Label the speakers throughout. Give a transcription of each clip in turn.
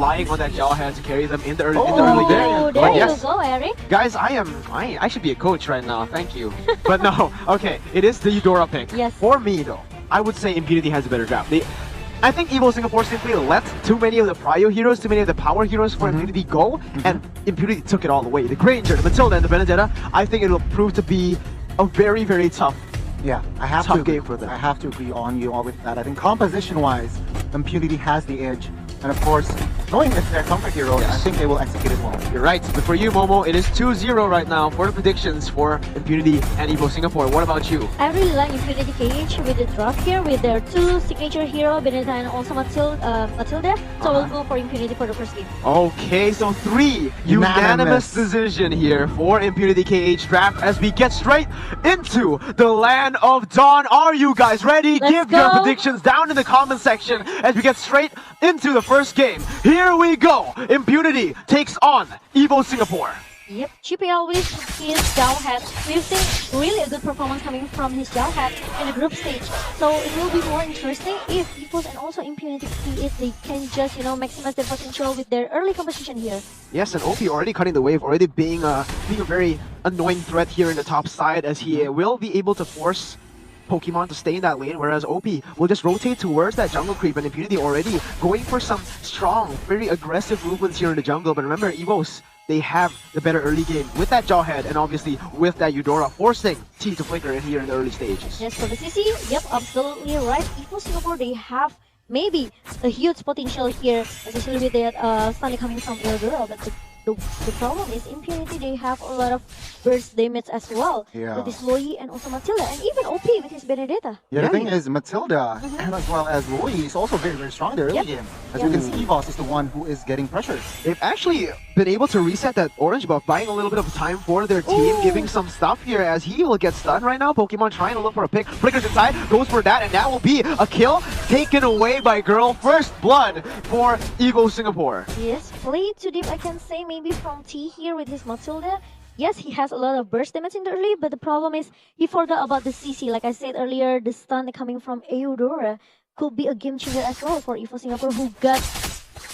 Speaker 1: relying on that Jawhead to carry them in the early,
Speaker 2: Oh,
Speaker 1: game.
Speaker 2: there you
Speaker 1: yes,
Speaker 2: go, Eric.
Speaker 1: guys, I should be a coach right now. Thank you. But no, okay, it is the Eudora pick.
Speaker 2: Yes.
Speaker 1: For me though, I would say Impunity has a better draft. I think Evo Singapore simply let too many of the prio heroes, too many of the power heroes for Impunity go, and Impunity took it all away. The Granger, the Matilda, and the Benedetta, I think it'll prove to be a very, very tough game for them.
Speaker 3: I have to agree on you all with that. I think composition-wise, Impunity has the edge. And of course, knowing it's their comfort hero, I think they will execute it well.
Speaker 1: You're right. But for you, Momo, it is 2-0 right now for the predictions for Impunity and Evo Singapore. What about you?
Speaker 2: I really like Impunity KH with the draft here with their two signature hero, Benedetta and also Matilda. So we'll go for Impunity for the first game.
Speaker 1: Okay, so 3 unanimous decision here for Impunity KH draft as we get straight into the Land of Dawn. Are you guys ready? Give your predictions down in the comment section as we get straight into the first game. Here we go. Impunity takes on Evo Singapore.
Speaker 2: Yep, GPL with his Jawhead. We've seen really a good performance coming from his Jawhead in the group stage. So it will be more interesting if Evos and also Impunity if they can just, maximize their potential with their early competition here.
Speaker 1: Yes, and OP already cutting the wave, already being a very annoying threat here in the top side as he will be able to force Pokemon to stay in that lane, whereas OP will just rotate towards that jungle creep, and Impunity already going for some strong, very aggressive movements here in the jungle. But remember, Evos, they have the better early game with that Jawhead and obviously with that Eudora, forcing T to flicker in here in the early stages.
Speaker 2: Yes, for the CC, yep, absolutely right. Evo Singapore, they have maybe a huge potential here, especially with that Sunny coming from Eudora, but the problem is Impunity, they have a lot of burst damage as well.
Speaker 3: Yeah.
Speaker 2: With this Loi and also Matilda, and even OP with his Benedetta.
Speaker 3: Yeah, the thing is, Matilda and as well as Loi is also very, very strong in the early game. As you can see, Evos is the one who is getting pressured.
Speaker 1: They've actually been able to reset that orange buff, buying a little bit of time for their team, giving some stuff here as he will get stunned right now. Pokemon trying to look for a pick, flickers inside, goes for that, and that will be a kill taken away by Girl. First blood for Evo Singapore.
Speaker 2: Yes, played too deep, I can say, maybe from T here with his Matilda. Yes, he has a lot of burst damage in the early, but the problem is he forgot about the CC. Like I said earlier, the stun coming from Eudora could be a game changer as well for Evo Singapore, who got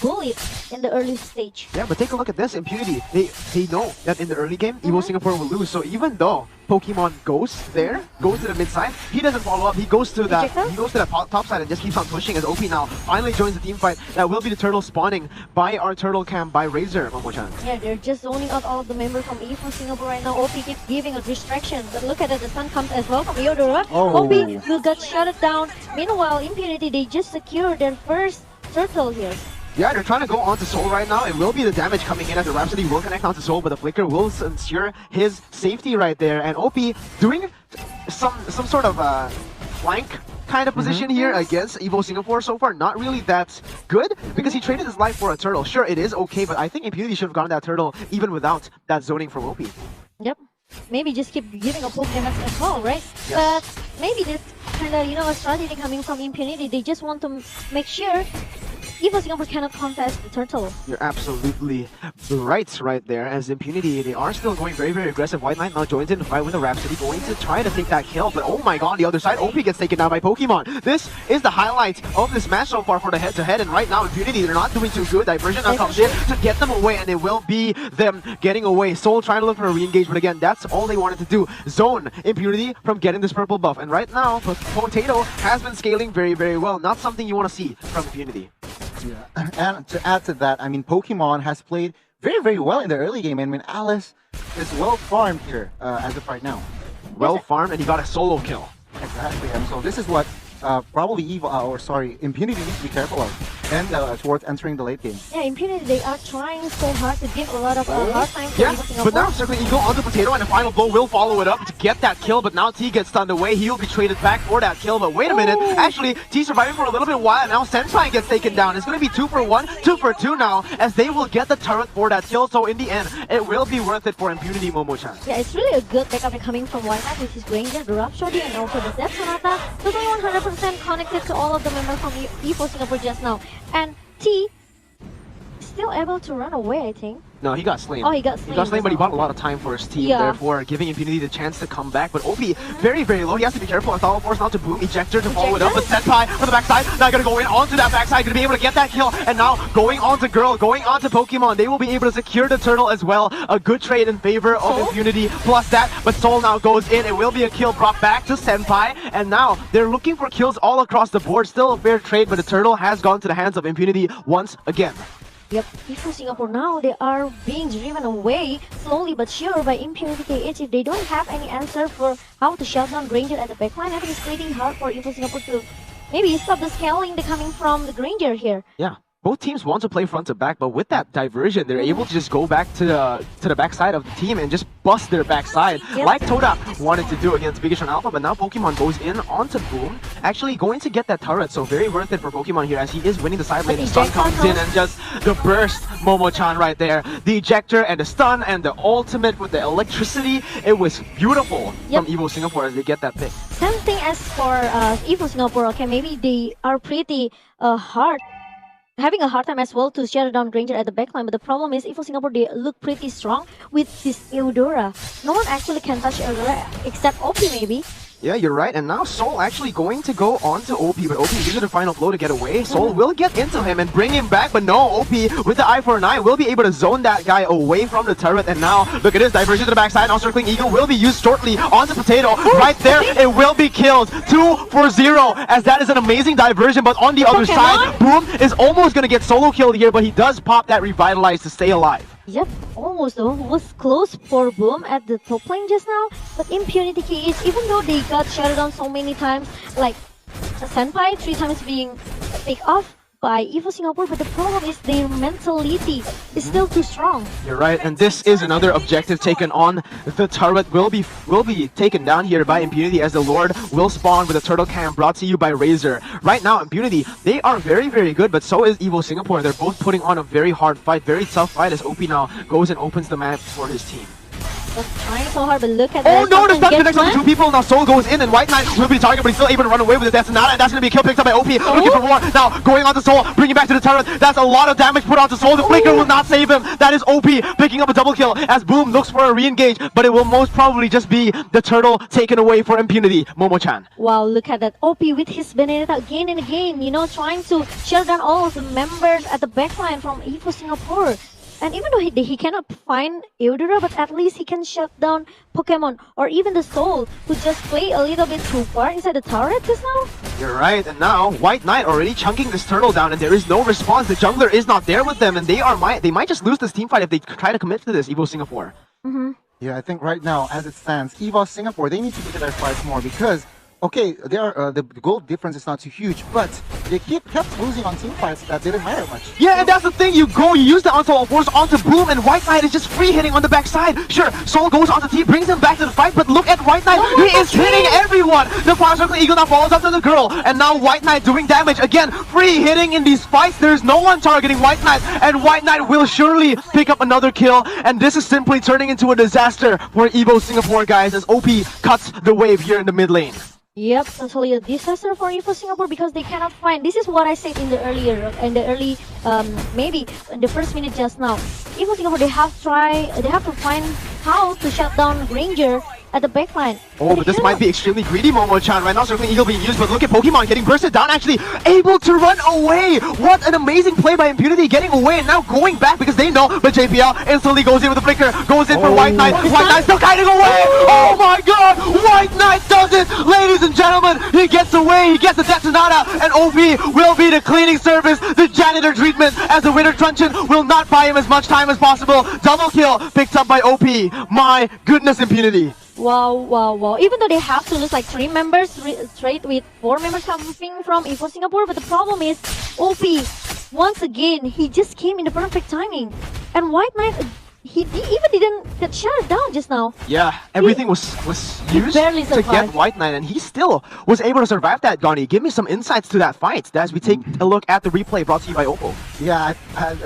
Speaker 2: bullied in the early stage.
Speaker 1: Yeah, but take a look at this. Impunity, they know that in the early game, Evo Singapore will lose. So even though Pokemon goes to the mid side, he doesn't follow up. He goes to that top side and just keeps on pushing as OP now finally joins the team fight. That will be the turtle spawning by our turtle camp by Razor, Momo-chan.
Speaker 2: Yeah, they're just zoning out all of the members from Evo Singapore right now. OP keeps giving a distraction, but look at it, the stun comes as well from Eudora. OP will get shut down. Meanwhile, Impunity, they just secured their first turtle here.
Speaker 1: Yeah, they're trying to go onto Soul right now. It will be the damage coming in as the Rhapsody will connect onto Soul, but the Flicker will ensure his safety right there. And OP doing some sort of flank kind of position here against Evo Singapore so far. Not really that good because he traded his life for a turtle. Sure, it is okay, but I think Impunity should have gotten that turtle even without that zoning from OP.
Speaker 2: Yep. Maybe just keep giving a poke damage as well, right?
Speaker 1: Yes.
Speaker 2: But maybe this kind of, a strategy coming from Impunity. They just want to make sure Evo Singapore cannot contest the turtle.
Speaker 1: You're absolutely right there. As Impunity, they are still going very, very aggressive. White Knight now joins in the fight with the Rhapsody, going to try to take that kill. But oh my god, on the other side, OP gets taken down by Pokemon. This is the highlight of this match so far for the head-to-head. And right now, Impunity, they're not doing too good. Diversion now comes in to get them away, and it will be them getting away. Soul trying to look for a re-engage, but again, that's all they wanted to do. Zone Impunity from getting this purple buff. And right now, Potato has been scaling very, very well. Not something you want to see from Impunity.
Speaker 3: Yeah, and to add to that, I mean, Pokemon has played very, very well in the early game. I mean, Alice is well farmed here as of right now.
Speaker 1: Well farmed, and he got a solo kill.
Speaker 3: Exactly, and so this is what probably Impunity needs to be careful of. And towards entering the late game.
Speaker 2: Yeah, Impunity, they are trying so hard to give a lot of hard time for Evo Singapore.
Speaker 1: But now Circling Eagle onto Potato, and the final blow will follow it up to get that kill, but now T gets stunned away. He'll be traded back for that kill, but wait a minute. Actually, T surviving for a little bit while, and now Senpai gets taken down. It's going to be 2 for 1, 2 for 2 now, as they will get the turret for that kill. So in the end, it will be worth it for Impunity, Momo-chan.
Speaker 2: Yeah, it's really a good backup coming from White Knight with his Ranger, the Rhapsody, and also the Zep Sonata. Totally 100% connected to all of the members from Evo Singapore just now. And T still able to run away, I think.
Speaker 1: No, he got slain.
Speaker 2: Oh, he got
Speaker 1: He
Speaker 2: slain.
Speaker 1: got slain, but he
Speaker 2: as well.
Speaker 1: bought a lot of time for his team,
Speaker 2: Yeah.
Speaker 1: therefore giving Impunity the chance to come back. But OP, very, very low. He has to be careful. And Thalmor forced now to boom ejector to follow it up. But Senpai from the backside, now gonna go in onto that backside, gonna be able to get that kill. And now going on to Girl, going on to Pokemon, they will be able to secure the turtle as well. A good trade in favor of
Speaker 2: Soul?
Speaker 1: Impunity. Plus that, but Soul now goes in. It will be a kill brought back to Senpai. And now they're looking for kills all across the board. Still a fair trade, but the turtle has gone to the hands of Impunity once again.
Speaker 2: Yep, Evo Singapore now, they are being driven away slowly but sure by Impunity KH. If they don't have any answer for how to shut down Granger at the backline, I think it's pretty hard for Evo Singapore to maybe stop the scaling the coming from the Granger here.
Speaker 1: Yeah. Both teams want to play front to back, but with that diversion, they're able to just go back to the backside of the team and just bust their backside,
Speaker 2: Yep.
Speaker 1: like Toda wanted to do against Bigatron Alpha. But now Pokemon goes in onto Boom, actually going to get that turret, so very worth it for Pokemon here as he is winning the side lane. The stun comes in and just the burst Momo-chan right there. The ejector and the stun and the ultimate with the electricity. It was beautiful
Speaker 2: Yep.
Speaker 1: from Evo Singapore as they get that pick.
Speaker 2: Same thing as for Evo Singapore, okay, maybe they are pretty having a hard time as well to shut down Granger at the backline, but the problem is Evo Singapore, they look pretty strong with this Eudora. No one actually can touch Eudora except OP maybe.
Speaker 1: Yeah, you're right. And now Soul actually going to go on to OP, but OP uses the final blow to get away. Soul will get into him and bring him back, but no, OP with the eye for an eye will be able to zone that guy away from the turret. And now, look at this, diversion to the backside. Now Circling Eagle will be used shortly onto Potato. Right there, it will be killed. 2-0, as that is an amazing diversion. But on the other side, Boom is almost going to get solo killed here, but he does pop that Revitalize to stay alive.
Speaker 2: Yep, almost though. Was close for Boom at the top lane just now. But Impunity KH, even though they got shut down so many times, like Senpai 3 times being picked off by Evo Singapore, but the problem is their mentality is still too strong.
Speaker 1: You're right, and this is another objective taken on. The turret will be taken down here by Impunity as the Lord will spawn with a turtle cam brought to you by Razor. Right now, Impunity, they are very, very good, but so is Evo Singapore. They're both putting on a very hard fight, very tough fight as OP now goes and opens the map for his team.
Speaker 2: But trying so hard, but look at
Speaker 1: Oh
Speaker 2: that.
Speaker 1: no, the stun connects on the two people. Now Soul goes in and White Knight will be the target, but he's still able to run away with the Death Sonata, and that's going to be a kill picked up by OP. Looking for more. Now going on to Soul, bringing back to the turret. That's a lot of damage put onto Soul. The Flicker will not save him. That is OP picking up a double kill as Boom looks for a re-engage, but it will most probably just be the turtle taken away for Impunity. Momo-chan.
Speaker 2: Wow, look at that. OP with his Benedetta again and again, you know, trying to shut down all of the members at the backline from Evo Singapore. And even though he cannot find Eudora, but at least he can shut down Pokemon or even the Soul, who just play a little bit too far inside the turret just now.
Speaker 1: You're right, and now White Knight already chunking this turtle down, and there is no response. The jungler is not there with them, and they might just lose this team fight if they try to commit to this. Evo Singapore.
Speaker 3: Yeah, I think right now, as it stands, Evo Singapore, they need to look at their fights more because, okay, they are, the goal difference is not too huge, but they kept losing on team fights that didn't matter much.
Speaker 1: Yeah, and that's the thing. You use the Onslaught Force onto Boom, and White Knight is just free hitting on the backside. Sure, Soul goes onto T, brings him back to the fight, but look at White Knight. He is hitting everyone. The Fire Circle Eagle now follows up to the girl, and now White Knight doing damage. Again, free hitting in these fights. There's no one targeting White Knight, and White Knight will surely pick up another kill, and this is simply turning into a disaster for Evo Singapore, guys, as OP cuts the wave here in the mid lane.
Speaker 2: Yep, totally a disaster for Evo Singapore because they cannot find. This is what I said in the early, maybe in the first minute just now. Evo Singapore, they have to find how to shut down Granger at the backline.
Speaker 1: Oh, but this might be extremely greedy, Momo-chan. Right now, Circling Eagle being used, but look at Pokemon getting bursted down, actually able to run away. What an amazing play by Impunity, getting away and now going back because they know, but JPL instantly goes in with the Flicker, goes in for White Knight. White Knight still guiding away. Oh my god, White Knight does it. Ladies and gentlemen, he gets away, he gets the Death Sonata, and OP will be the cleaning service, the janitor treatment, as the Winter Truncheon will not buy him as much time as possible. Double kill picked up by OP. My goodness, Impunity.
Speaker 2: Wow, wow, wow. Even though they have to lose like 3 members, straight with 4 members coming from Evo Singapore, but the problem is OP, once again, he just came in the perfect timing. And White Knight, he even didn't get shut down just now.
Speaker 1: Yeah, everything was used
Speaker 2: barely
Speaker 1: to
Speaker 2: survived.
Speaker 1: get White Knight, and he still was able to survive that, Donnie. Give me some insights to that fight as we take a look at the replay brought to you by Oppo.
Speaker 3: Yeah,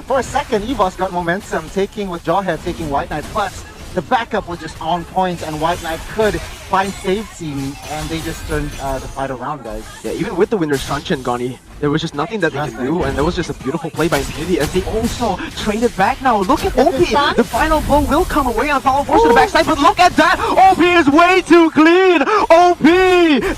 Speaker 3: for a second, Evos got momentum, with Jawhead taking White Knight, but the backup was just on point, and White Knight could find safety, and they just turned the fight around, guys.
Speaker 1: Yeah, even with the Winter Sunshine, Gani, there was just nothing that they could do, and that was just a beautiful play by Infinity as they also traded back now. Look at OP! The final blow will come away on follow force to the backside, but look at that! OP is way too clean! OP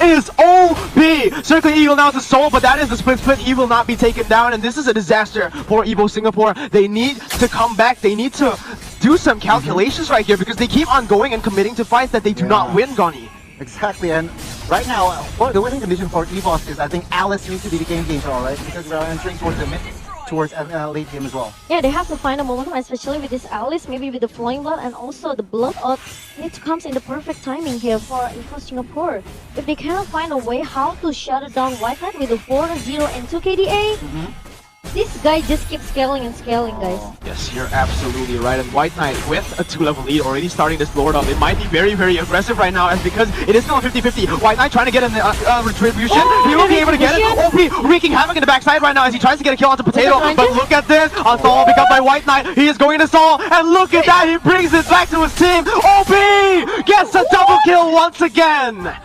Speaker 1: is OP! Circling Eagle now to Soul, but that is the split. He will not be taken down, and this is a disaster for Evo Singapore. They need to come back. They need to do some calculations right here because they keep on going and committing to fights that they do not win, Gani.
Speaker 3: Exactly, and right now, the winning condition for EVOS is I think Alice needs to be the game control, right? Because we're entering towards the late game as well.
Speaker 2: Yeah, they have to find a momentum, especially with this Alice, maybe with the flowing blood, and also the blood out need to come in the perfect timing here for Singapore. If they cannot find a way how to shut it down White Knight with the 4-0 and 2 KDA, this guy just keeps scaling and scaling, guys.
Speaker 1: Yes, you're absolutely right. And White Knight with a 2-level lead already starting this Lord up. It might be very, very aggressive right now, as because it is still a 50-50. White Knight trying to get in the retribution. He will be able to get it. OP wreaking havoc in the backside right now as he tries to get a kill onto Potato. But look at this. Assault picked up by White Knight. He is going to Saul. And look at that. He brings it back to his team. OP gets a double kill once again.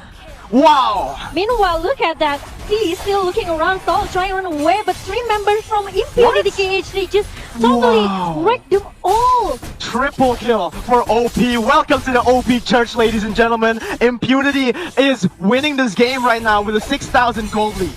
Speaker 1: Wow.
Speaker 2: Meanwhile, look at that. He is still looking around, Saul trying to run away, but 3 members from Impunity KH, they just totally wrecked them all.
Speaker 1: Triple kill for OP. Welcome to the OP Church, ladies and gentlemen. Impunity is winning this game right now with a 6,000 gold lead.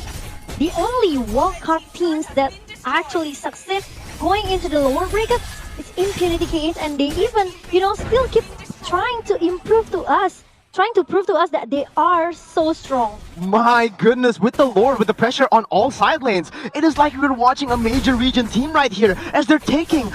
Speaker 2: The only wildcard teams that actually succeed going into the lower bracket is Impunity KH, and they even, still keep trying to improve to us. Trying to prove to us that they are so strong.
Speaker 1: My goodness, with the Lord, with the pressure on all side lanes, it is like we're watching a major region team right here as they're giving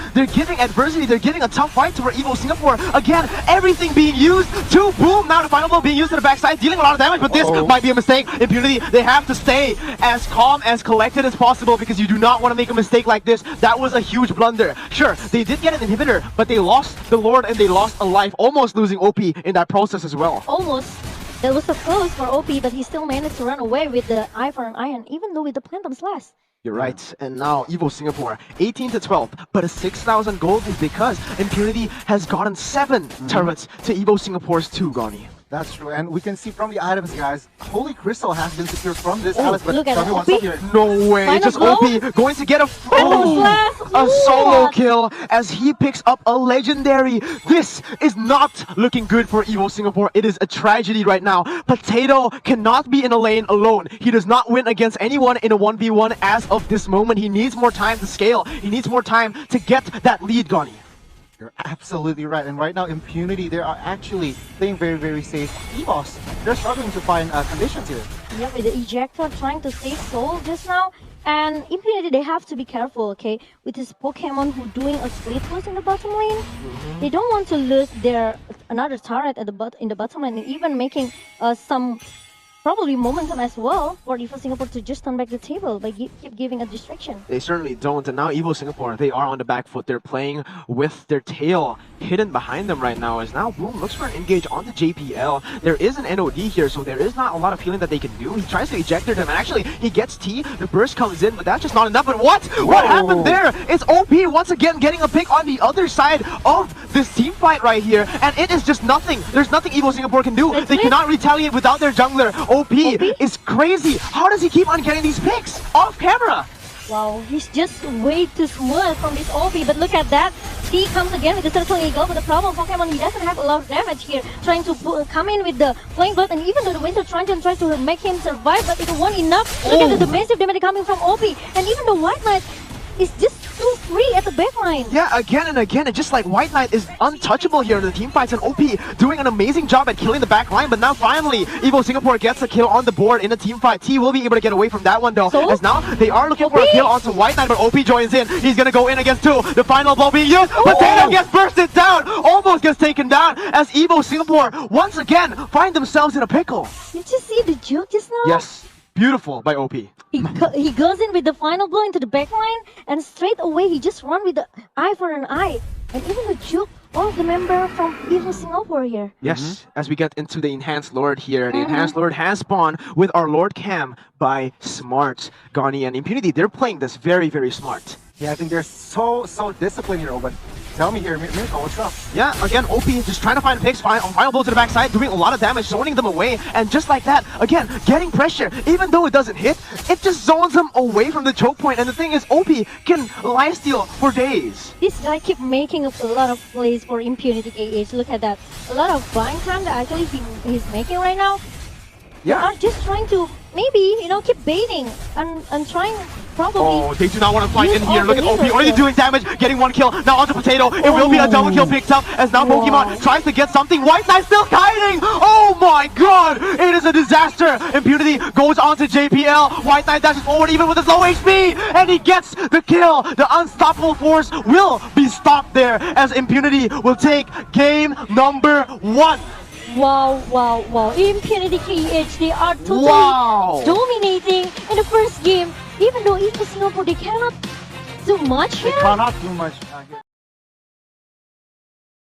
Speaker 1: adversity, they're giving a tough fight to Evo Singapore. Again, everything being used to boom. Now the final blow being used to the backside, dealing a lot of damage, but this might be a mistake. Impunity, they have to stay as calm, as collected as possible because you do not want to make a mistake like this. That was a huge blunder. Sure, they did get an inhibitor, but they lost the Lord and they lost a life, almost losing OP in that process as well.
Speaker 2: Almost. That was so close for OP, but he still managed to run away with the eye for an iron, even though with the Phantom Slash.
Speaker 1: You're right. And now Evo Singapore, 18-12, but a 6,000 gold is because Impunity has gotten 7 turrets to Evo Singapore's 2, Gani.
Speaker 3: That's true, and we can see from the items, guys, Holy Crystal has been secured from this Alice, but
Speaker 2: look at
Speaker 3: tell me what's up here.
Speaker 1: No way,
Speaker 2: Final
Speaker 1: just
Speaker 2: blow?
Speaker 1: OP going to get a
Speaker 2: Slash.
Speaker 1: solo kill as he picks up a legendary. This is not looking good for Evo Singapore. It is a tragedy right now. Potato cannot be in a lane alone. He does not win against anyone in a 1v1 as of this moment. He needs more time to scale. He needs more time to get that lead, Gani.
Speaker 3: You're absolutely right, and right now Impunity, they are actually playing very, very safe. EVOS, they're struggling to find conditions here.
Speaker 2: Yeah, with the ejector trying to save Soul just now. And Impunity, they have to be careful, okay? With this Pokemon who doing a split push in the bottom lane. They don't want to lose their another turret at in the bottom lane, and even making some probably momentum as well for Evo Singapore to just turn back the table by keep giving a distraction.
Speaker 1: They certainly don't, and now Evo Singapore, they are on the back foot. They're playing with their tail hidden behind them right now, as now Boom looks for an engage on the JPL. There is an NOD here, so there is not a lot of healing that they can do. He tries to eject them, and actually he gets T, the burst comes in, but that's just not enough. But what happened there? It's OP once again getting a pick on the other side of this team fight right here, and it is just nothing. There's nothing Evo Singapore can do. They cannot retaliate without their jungler. OP is crazy. How does he keep on getting these picks off camera?
Speaker 2: Wow, he's just way too smooth from this OP, but look at that. He comes again with the Turtle Eagle, but the problem Pokemon, he doesn't have a lot of damage here. Trying to come in with the Flame Blood, and even though the Winter Truncheon tries to make him survive, but it won't enough. Look at the massive damage coming from OP, and even the White Knight is just too free at the backline.
Speaker 1: Yeah, again and again, and just like White Knight is untouchable here in the team fights, and OP doing an amazing job at killing the back line, but now finally Evo Singapore gets a kill on the board in a team fight. T will be able to get away from that one though, as now they are looking for a kill onto White Knight, but OP joins in. He's gonna go in against 2. The final blow being used. Potato gets bursted down, almost gets taken down, as Evo Singapore once again find themselves in a pickle.
Speaker 2: Did you see the joke just now?
Speaker 1: Yes. Beautiful by OP.
Speaker 2: He goes in with the final blow into the backline, and straight away he just run with the eye for an eye. And even the juke of the member from Evo Singapore here.
Speaker 1: Yes, as we get into the Enhanced Lord here, the Enhanced Lord has spawned with our Lord Cam by Smart. Gani and Impunity, they're playing this very, very smart.
Speaker 3: Yeah, I think they're so disciplined here, Owen. Tell me here, Miracle, what's up?
Speaker 1: Yeah, again, OP just trying to find picks, final blow to the backside, doing a lot of damage, zoning them away, and just like that, again, getting pressure. Even though it doesn't hit, it just zones them away from the choke point, and the thing is, OP can lifesteal for days.
Speaker 2: This guy keep making a lot of plays for Impunity KH. Look at that. A lot of buying time that actually he's making right now.
Speaker 3: Yeah.
Speaker 2: They are just trying to maybe, keep baiting and trying probably.
Speaker 1: Oh, they do not want to fight in
Speaker 2: use
Speaker 1: here.
Speaker 2: all
Speaker 1: Look
Speaker 2: the
Speaker 1: at OP
Speaker 2: levers
Speaker 1: already
Speaker 2: here.
Speaker 1: doing damage, getting one kill. Now onto Potato. It will be a double kill picked up as now
Speaker 2: Wow.
Speaker 1: Pokemon tries to get something. White Knight still kiting. Oh my god, it is a disaster. Impunity goes on to JPL. White Knight dashes forward even with his low HP, and he gets the kill. The unstoppable force will be stopped there as Impunity will take game number 1.
Speaker 2: Wow, wow, wow. Impunity KH, they are totally
Speaker 1: Wow.
Speaker 2: dominating in the first game. Even though Evos Singapore, they cannot do much
Speaker 3: They
Speaker 2: here.
Speaker 3: cannot do much.